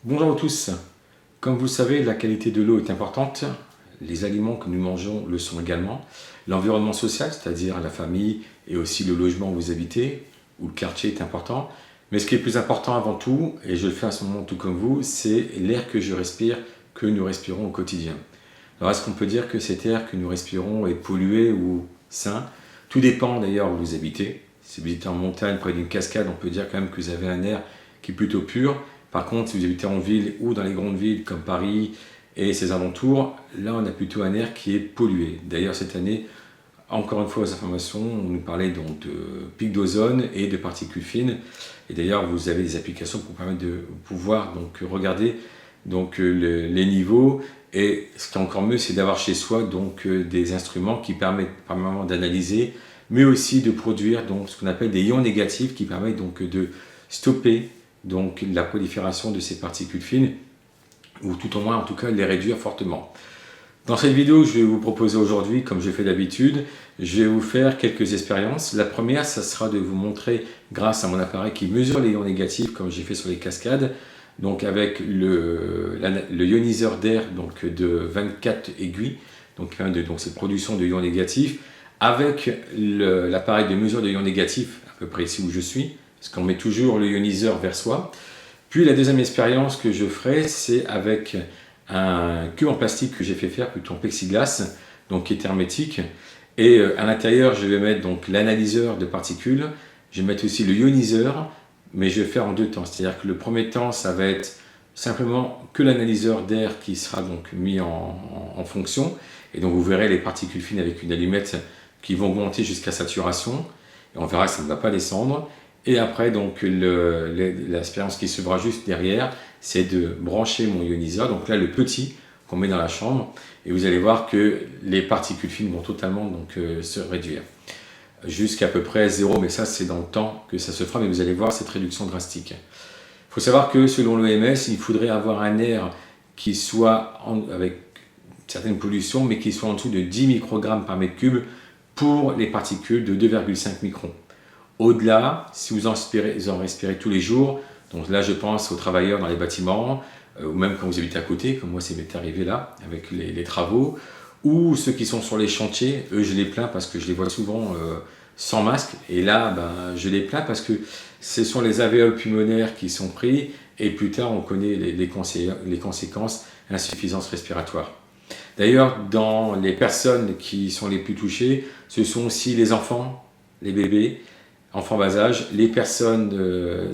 Bonjour à tous. Comme vous le savez, la qualité de l'eau est importante. Les aliments que nous mangeons le sont également. L'environnement social, c'est-à-dire la famille et aussi le logement où vous habitez, ou le quartier est important. Mais ce qui est plus important avant tout, et je le fais à ce moment tout comme vous, c'est l'air que je respire, que nous respirons au quotidien. Alors est-ce qu'on peut dire que cet air que nous respirons est pollué ou sain? Tout dépend d'ailleurs où vous habitez. Si vous habitez en montagne, près d'une cascade, on peut dire quand même que vous avez un air qui est plutôt pur. Par contre, si vous habitez en ville ou dans les grandes villes comme Paris et ses alentours, là on a plutôt un air qui est pollué. D'ailleurs cette année, encore une fois aux informations, on nous parlait donc de pic d'ozone et de particules fines. Et d'ailleurs vous avez des applications pour permettre de pouvoir donc regarder donc les niveaux. Et ce qui est encore mieux, c'est d'avoir chez soi donc des instruments qui permettent premièrement d'analyser, mais aussi de produire donc ce qu'on appelle des ions négatifs qui permettent donc de stopper donc la prolifération de ces particules fines, ou tout au moins en tout cas les réduire fortement. Dans cette vidéo, je vais vous proposer aujourd'hui, comme je fais d'habitude, je vais vous faire quelques expériences. La première, ça sera de vous montrer, grâce à mon appareil qui mesure les ions négatifs, comme j'ai fait sur les cascades, donc avec le ioniseur d'air donc de 24 aiguilles, donc cette production de ions négatifs, avec l'appareil de mesure de ions négatifs, à peu près ici où je suis, parce qu'on met toujours le ioniseur vers soi. Puis la deuxième expérience que je ferai, c'est avec un cube en plastique que j'ai fait faire, plutôt en plexiglas, donc qui est hermétique. Et à l'intérieur, je vais mettre donc l'analyseur de particules, je vais mettre aussi le ioniseur, mais je vais faire en deux temps. C'est-à-dire que le premier temps, ça va être simplement que l'analyseur d'air qui sera donc mis en fonction. Et donc vous verrez les particules fines avec une allumette qui vont monter jusqu'à saturation. Et on verra que ça ne va pas descendre. Et après, donc, l'expérience qui se fera juste derrière, c'est de brancher mon ioniseur, donc là le petit qu'on met dans la chambre, et vous allez voir que les particules fines vont totalement donc, se réduire, jusqu'à peu près 0, mais ça c'est dans le temps que ça se fera, mais vous allez voir cette réduction drastique. Il faut savoir que selon l'OMS, il faudrait avoir un air qui soit avec certaines pollutions, mais qui soit en dessous de 10 microgrammes par mètre cube pour les particules de 2,5 microns. Au-delà, si vous en respirez tous les jours, donc là je pense aux travailleurs dans les bâtiments, ou même quand vous habitez à côté, comme moi ça m'est arrivé là, avec les travaux, ou ceux qui sont sur les chantiers, eux je les plains parce que je les vois souvent sans masque, et là je les plains parce que ce sont les alvéoles pulmonaires qui sont pris, et plus tard on connaît les conséquences, insuffisance respiratoire. D'ailleurs, dans les personnes qui sont les plus touchées, ce sont aussi les enfants, les bébés, enfants bas âge, les personnes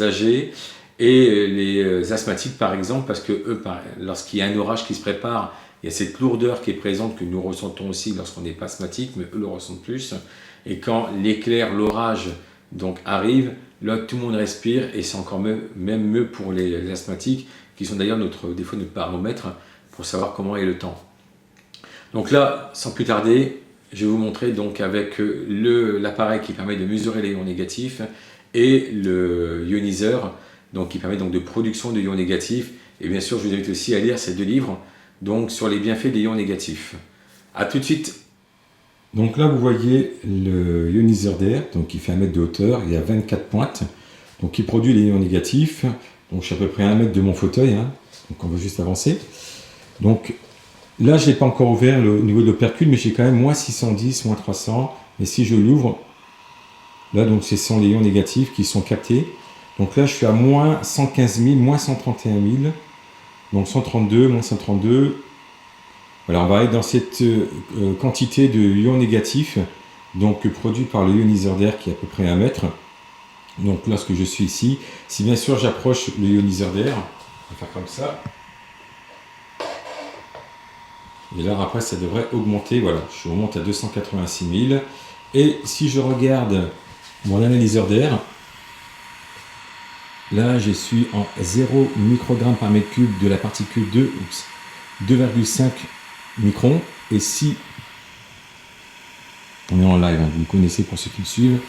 âgées et les asthmatiques par exemple, parce que eux, lorsqu'il y a un orage qui se prépare, il y a cette lourdeur qui est présente que nous ressentons aussi lorsqu'on n'est pas asthmatique, mais eux le ressentent plus. Et quand l'éclair, l'orage donc arrive, là tout le monde respire, et c'est encore même mieux pour les asthmatiques, qui sont d'ailleurs des fois notre baromètre pour savoir comment est le temps. Donc là, sans plus tarder, je vais vous montrer donc avec l'appareil qui permet de mesurer les ions négatifs et le ioniseur donc qui permet donc de production de ions négatifs. Et bien sûr, je vous invite aussi à lire ces deux livres donc sur les bienfaits des ions négatifs. A tout de suite. Donc là, vous voyez le ioniseur d'air donc qui fait 1 mètre de hauteur, il y a 24 pointes, donc qui produit les ions négatifs. Donc je suis à peu près à 1 mètre de mon fauteuil, hein, donc on va juste avancer. Donc là, je n'ai pas encore ouvert le niveau de l'opercule, mais j'ai quand même moins 610, moins 300. Et si je l'ouvre, là, donc ce sont les ions négatifs qui sont captés. Donc là, je suis à moins 115 000, moins 131 000. Donc 132, moins 132. Voilà, on va être dans cette quantité de ions négatifs, donc produits par le ioniseur d'air qui est à peu près 1 mètre. Donc lorsque je suis ici, si bien sûr j'approche le ioniseur d'air, on va faire comme ça. Et là, après, ça devrait augmenter. Voilà, je remonte à 286 000. Et si je regarde mon analyseur d'air, là, je suis en 0 microgramme par mètre cube de la particule 2,5 microns. Et si, on est en live, hein, vous me connaissez pour ceux qui me suivent.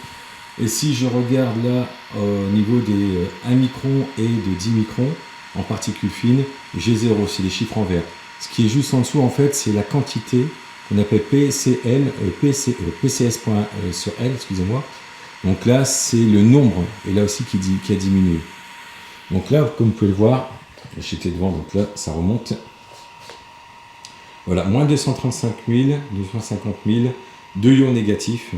Et si je regarde là, au niveau des 1 micron et de 10 microns en particules fines, j'ai 0, c'est les chiffres en vert. Ce qui est juste en dessous, en fait, c'est la quantité qu'on appelle PCS sur L, excusez-moi. Donc là, c'est le nombre, et là aussi qui a diminué. Donc là, comme vous pouvez le voir, j'étais devant, donc là ça remonte. Voilà, moins 235 000, 250 000, 2 ions négatifs.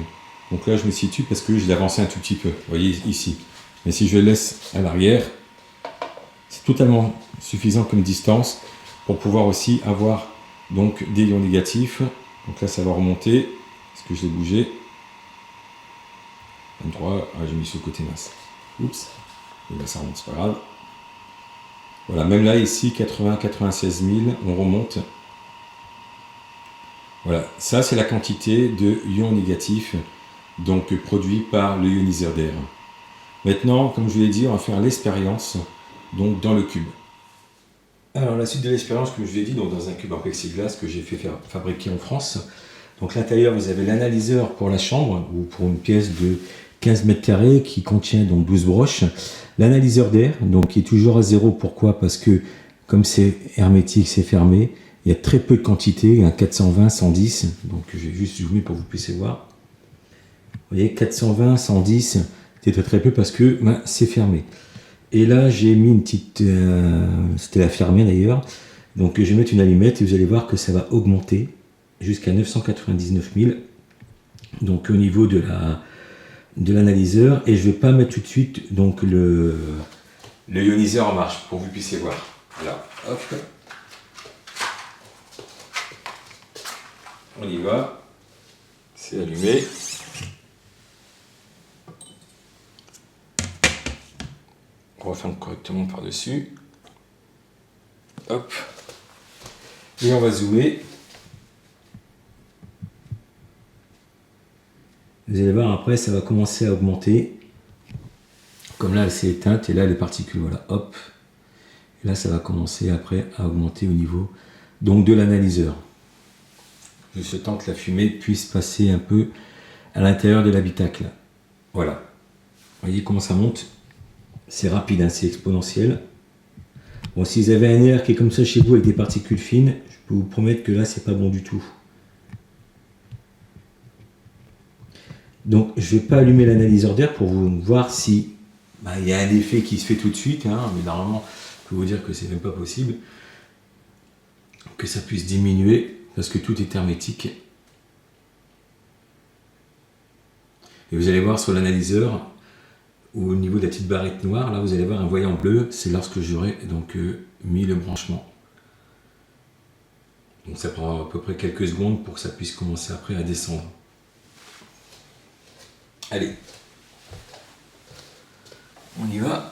Donc là je me situe parce que je l'ai avancé un tout petit peu, vous voyez ici. Mais si je laisse à l'arrière, c'est totalement suffisant comme distance pour pouvoir aussi avoir donc des ions négatifs. Donc là ça va remonter, parce que je l'ai bougé. 23, ah, j'ai mis sur le côté mince. Oups, et là ça remonte, c'est pas grave. Voilà, même là ici, 96 000, on remonte. Voilà, ça c'est la quantité de ions négatifs donc produits par le ioniseur d'air. Maintenant, comme je vous l'ai dit, on va faire l'expérience donc dans le cube. Alors la suite de l'expérience, comme je vous l'ai dit, donc dans un cube en plexiglas que j'ai fait fabriquer en France. Donc l'intérieur, vous avez l'analyseur pour la chambre ou pour une pièce de 15 mètres carrés qui contient donc 12 broches. L'analyseur d'air, donc qui est toujours à 0. Pourquoi? Parce que comme c'est hermétique, c'est fermé. Il y a très peu de quantité, 420, 110. Donc je vais juste zoomer pour que vous puissiez voir. Vous voyez, 420, 110, c'est très peu parce que c'est fermé. Et là, j'ai mis une petite... c'était la fermée d'ailleurs. Donc je vais mettre une allumette et vous allez voir que ça va augmenter jusqu'à 999 000. Donc au niveau de l'analyseur. Et je ne vais pas mettre tout de suite donc, le ioniseur en marche pour que vous puissiez voir. Voilà, hop. On y va. C'est allumé. On va faire correctement par-dessus. Hop. Et on va zoomer. Vous allez voir, après, ça va commencer à augmenter. Comme là, elle s'est éteinte et là, les particules, voilà, hop. Et là, ça va commencer après à augmenter au niveau donc, de l'analyseur. Juste le temps que la fumée puisse passer un peu à l'intérieur de l'habitacle. Voilà. Vous voyez comment ça monte? C'est rapide, hein, c'est exponentiel. Bon, si vous avez un air qui est comme ça chez vous avec des particules fines, je peux vous promettre que là, c'est pas bon du tout. Donc, je ne vais pas allumer l'analyseur d'air pour vous voir si il y a un effet qui se fait tout de suite, hein, mais normalement, je peux vous dire que c'est même pas possible que ça puisse diminuer parce que tout est hermétique. Et vous allez voir sur l'analyseur, au niveau de la petite barrette noire, là vous allez voir un voyant bleu, c'est lorsque j'aurai donc mis le branchement. Donc ça prend à peu près quelques secondes pour que ça puisse commencer après à descendre. Allez, on y va.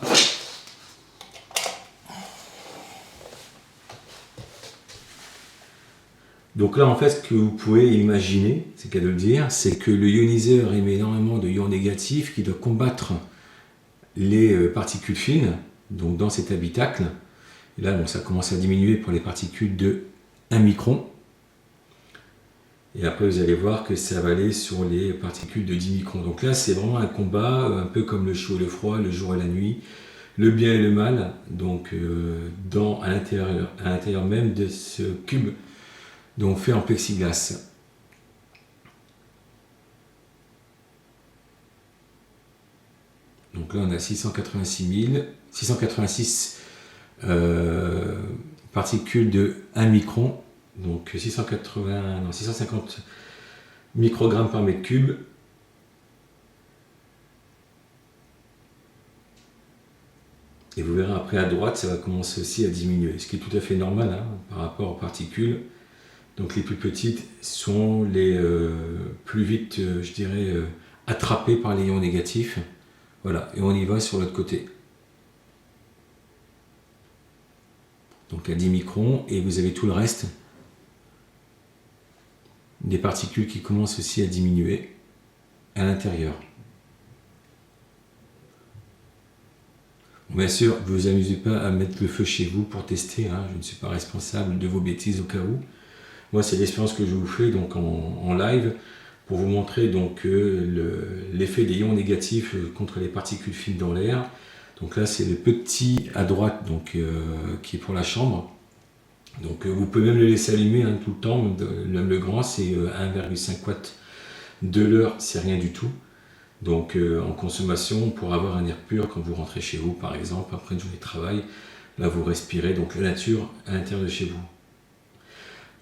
Donc là, en fait, ce que vous pouvez imaginer, c'est qu'à de le dire, c'est que le ioniseur émet énormément de ions négatifs qui doivent combattre les particules fines, donc dans cet habitacle. Et là, bon, ça commence à diminuer pour les particules de 1 micron. Et après, vous allez voir que ça va aller sur les particules de 10 microns. Donc là, c'est vraiment un combat, un peu comme le chaud et le froid, le jour et la nuit, le bien et le mal, donc à l'intérieur même de ce cube, donc fait en plexiglas. Donc là, on a 686 particules de 1 micron, donc 650 microgrammes par mètre cube. Et vous verrez après à droite, ça va commencer aussi à diminuer, ce qui est tout à fait normal hein, par rapport aux particules. Donc les plus petites sont les plus vite, je dirais, attrapées par les ions négatifs. Voilà, et on y va sur l'autre côté. Donc à 10 microns, et vous avez tout le reste des particules qui commencent aussi à diminuer à l'intérieur. Bien sûr, ne vous amusez pas à mettre le feu chez vous pour tester, hein, je ne suis pas responsable de vos bêtises au cas où. Moi, c'est l'expérience que je vous fais donc en live pour vous montrer donc l'effet des ions négatifs contre les particules fines dans l'air. Donc là, c'est le petit à droite donc, qui est pour la chambre. Donc vous pouvez même le laisser allumer hein, tout le temps, même le grand, c'est 1,5 watts de l'heure, c'est rien du tout. Donc en consommation, pour avoir un air pur quand vous rentrez chez vous par exemple, après une journée de travail, là vous respirez donc la nature à l'intérieur de chez vous.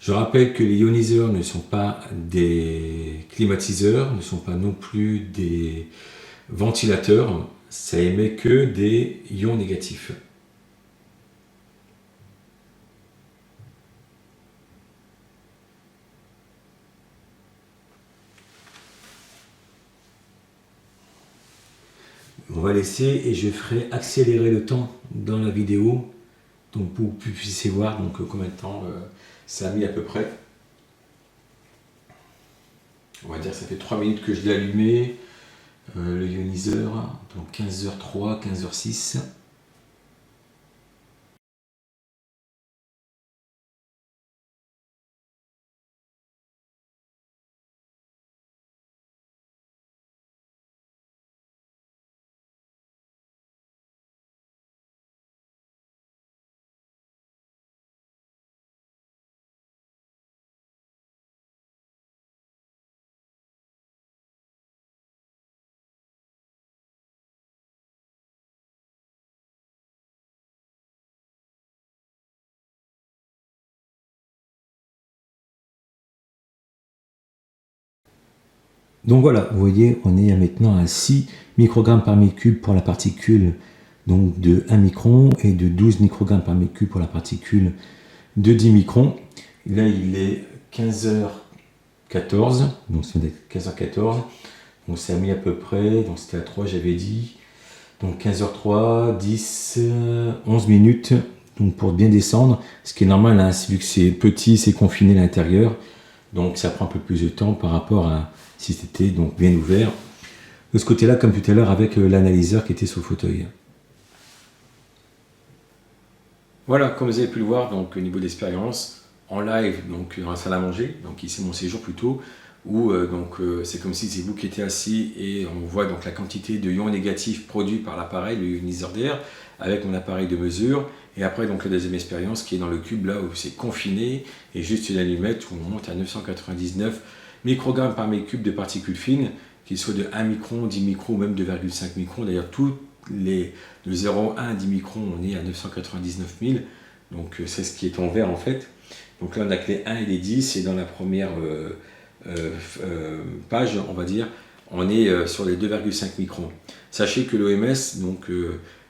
Je rappelle que les ioniseurs ne sont pas des climatiseurs, ne sont pas non plus des ventilateurs, ça émet que des ions négatifs. On va laisser et je ferai accélérer le temps dans la vidéo donc pour que vous puissiez voir donc combien de temps ça a mis à peu près. On va dire que ça fait 3 minutes que je l'ai allumé, le ioniseur, donc 15h03, 15h06. Donc voilà, vous voyez, on est maintenant à 6 microgrammes par mètre cube pour la particule donc de 1 micron et de 12 microgrammes par mètre cube pour la particule de 10 microns. Là, il est 15h14, donc c'est 15h14, donc ça a mis à peu près, donc c'était à 3 j'avais dit, donc 15h03, 10, 11 minutes donc pour bien descendre, ce qui est normal, hein, vu que c'est petit, c'est confiné à l'intérieur, donc ça prend un peu plus de temps par rapport à si c'était donc bien ouvert. De ce côté-là, comme tout à l'heure, avec l'analyseur qui était sur le fauteuil. Voilà, comme vous avez pu le voir, donc au niveau d'expérience, en live, donc dans la salle à manger, donc ici mon séjour plutôt, où c'est comme si c'est vous qui étiez assis et on voit donc la quantité de ions négatifs produits par l'appareil, le ioniseur d'air, avec mon appareil de mesure. Et après, donc la deuxième expérience qui est dans le cube, là où c'est confiné, et juste une allumette où on monte à 999 microgrammes par mètre cube de particules fines, qu'ils soient de 1 micron, 10 microns ou même 2,5 microns. D'ailleurs, tous les de 0,1 à 10 microns, on est à 999 000. Donc c'est ce qui est en vert en fait. Donc là, on a que les 1 et les 10, et dans la première page, on va dire, on est sur les 2,5 microns. Sachez que l'OMS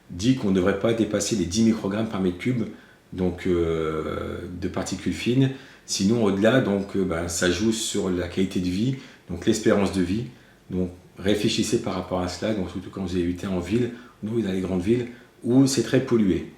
dit qu'on ne devrait pas dépasser les 10 microgrammes par mètre cube donc, de particules fines. Sinon, au-delà, ça joue sur la qualité de vie, donc l'espérance de vie. Donc, réfléchissez par rapport à cela, donc surtout quand vous habitez en ville, nous dans les grandes villes, où c'est très pollué.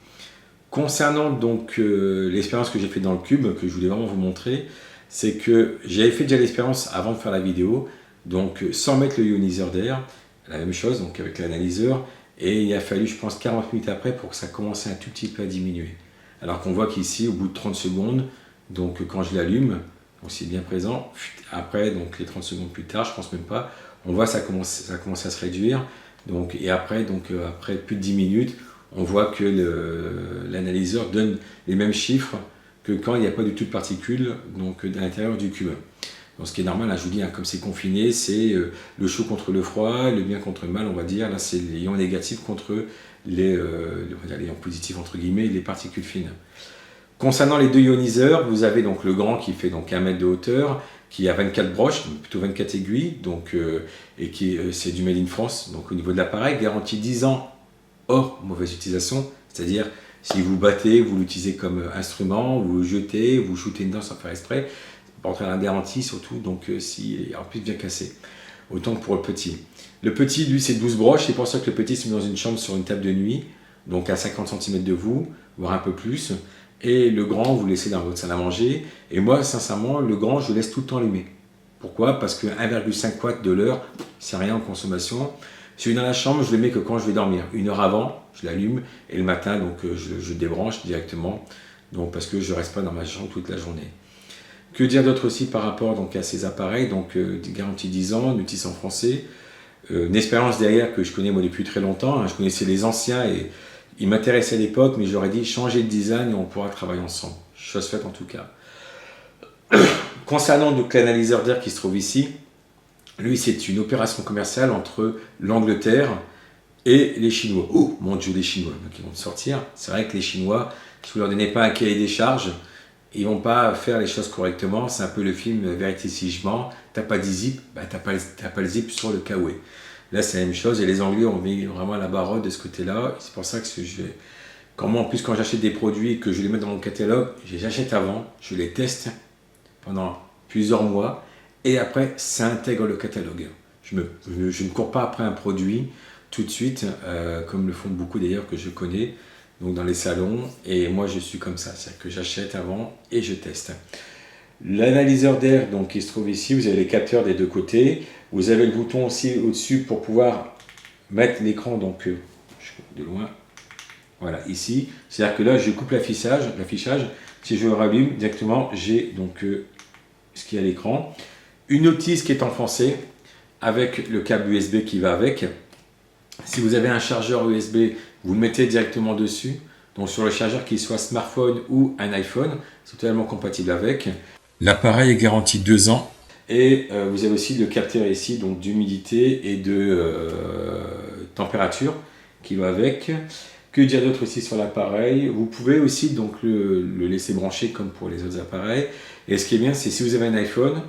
Concernant donc l'expérience que j'ai faite dans le cube, que je voulais vraiment vous montrer, c'est que j'avais fait déjà l'expérience avant de faire la vidéo, donc sans mettre le ioniseur d'air, la même chose, donc avec l'analyseur, et il a fallu, je pense, 40 minutes après pour que ça commence un tout petit peu à diminuer. Alors qu'on voit qu'ici, au bout de 30 secondes, donc quand je l'allume, c'est bien présent, après, donc les 30 secondes plus tard, je pense même pas, on voit ça commence à se réduire, donc, et après, après plus de 10 minutes, on voit que l'analyseur donne les mêmes chiffres que quand il n'y a pas du tout de particules donc, à l'intérieur du cube. Donc, ce qui est normal, hein, je vous dis, hein, comme c'est confiné, c'est le chaud contre le froid, le bien contre le mal, on va dire. Là, c'est les ions négatifs contre les ions positifs, entre guillemets, les particules fines. Concernant les deux ioniseurs, vous avez donc le grand qui fait donc 1 mètre de hauteur, qui a 24 broches, plutôt 24 aiguilles, donc, et qui c'est du Made in France. Donc au niveau de l'appareil, garantie 10 ans hors mauvaise utilisation, c'est-à-dire si vous battez, vous l'utilisez comme instrument, vous le jetez, vous shootez dedans sans faire exprès, pas entrer dans la garantie surtout, donc si en plus bien cassé. Autant que pour le petit. Le petit, lui, c'est 12 broches, c'est pour ça que le petit se met dans une chambre sur une table de nuit, donc à 50 cm de vous, voire un peu plus. Et le grand, vous le laissez dans votre salle à manger. Et moi, sincèrement, le grand, je le laisse tout le temps allumé. Pourquoi? Parce que 1,5 watts de l'heure, c'est rien en consommation. Celui dans la chambre, je le mets que quand je vais dormir. 1 heure avant, je l'allume. Et le matin, donc, je débranche directement. Donc, parce que je ne reste pas dans ma chambre toute la journée. Que dire d'autre aussi par rapport donc, à ces appareils? Donc, garantie 10 ans, notice en français. Une expérience derrière que je connais moi depuis très longtemps. Hein. Je connaissais les anciens et ils m'intéressaient à l'époque, mais je leur ai dit changer de design et on pourra travailler ensemble. Chose faite en tout cas. Concernant donc l'analyseur d'air qui se trouve ici, lui c'est une opération commerciale entre l'Angleterre et les Chinois. Oh mon Dieu, les Chinois, donc ils vont sortir. C'est vrai que les Chinois, si vous leur donnez pas un cahier des charges, ils vont pas faire les choses correctement. C'est un peu le film Vérité si je mens. T'as pas de zip, bah t'as pas le zip sur le kawaii. Là c'est la même chose et les Anglais ont mis vraiment la barotte de ce côté-là. C'est pour ça que quand j'achète des produits et que je les mets dans mon catalogue, j'achète avant, je les teste pendant plusieurs mois et après ça intègre le catalogue. Je ne cours pas après un produit tout de suite, comme le font beaucoup d'ailleurs que je connais, donc dans les salons, et moi je suis comme ça, c'est-à-dire que j'achète avant et je teste. L'analyseur d'air donc qui se trouve ici, vous avez les capteurs des deux côtés, vous avez le bouton aussi au-dessus pour pouvoir mettre l'écran donc de loin, voilà ici, c'est-à-dire que là je coupe l'affichage, si je le rallume directement j'ai donc ce qu'il y a à l'écran, une notice qui est en français avec le câble USB qui va avec. Si vous avez un chargeur USB, vous le mettez directement dessus. Donc sur le chargeur, qu'il soit smartphone ou un iPhone, c'est totalement compatible avec. L'appareil est garanti 2 ans. Et vous avez aussi le capteur ici donc d'humidité et de température qui va avec. Que dire d'autre aussi sur l'appareil? Vous pouvez aussi donc le laisser brancher comme pour les autres appareils. Et ce qui est bien, c'est si vous avez un iPhone,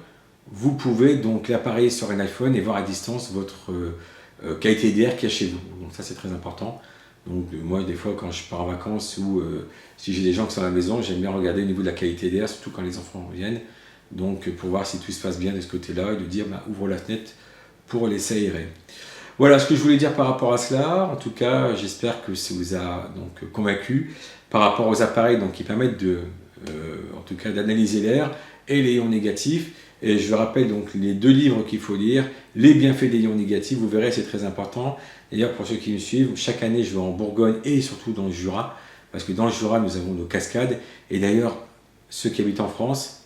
vous pouvez donc l'appareiller sur un iPhone et voir à distance votre qualité d'air qu'il y a chez vous. Donc ça c'est très important. Donc moi des fois quand je pars en vacances ou si j'ai des gens qui sont à la maison, j'aime bien regarder au niveau de la qualité d'air, surtout quand les enfants viennent. Donc pour voir si tout se passe bien de ce côté-là et de dire ouvre la fenêtre pour laisser aérer. Voilà ce que je voulais dire par rapport à cela. En tout cas, j'espère que ça vous a donc convaincu par rapport aux appareils donc, qui permettent en tout cas d'analyser l'air et les ions négatifs. Et je vous rappelle donc les 2 livres qu'il faut lire, les bienfaits des ions négatifs, vous verrez c'est très important. D'ailleurs pour ceux qui me suivent, chaque année je vais en Bourgogne et surtout dans le Jura, parce que dans le Jura nous avons nos cascades. Et d'ailleurs ceux qui habitent en France,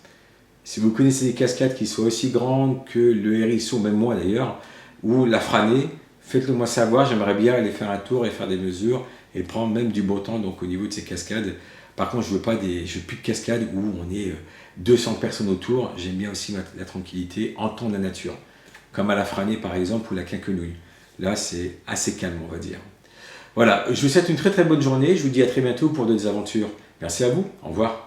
si vous connaissez des cascades qui soient aussi grandes que le Hérisson, même moi d'ailleurs, ou la Franée, faites-le moi savoir, j'aimerais bien aller faire un tour et faire des mesures et prendre même du beau temps donc au niveau de ces cascades. Par contre, je veux plus de cascades où on est 200 personnes autour. J'aime bien aussi la tranquillité, entendre la nature. Comme à la Franée par exemple ou la Quinquenouille. Là, c'est assez calme, on va dire. Voilà, je vous souhaite une très très bonne journée. Je vous dis à très bientôt pour d'autres aventures. Merci à vous, au revoir.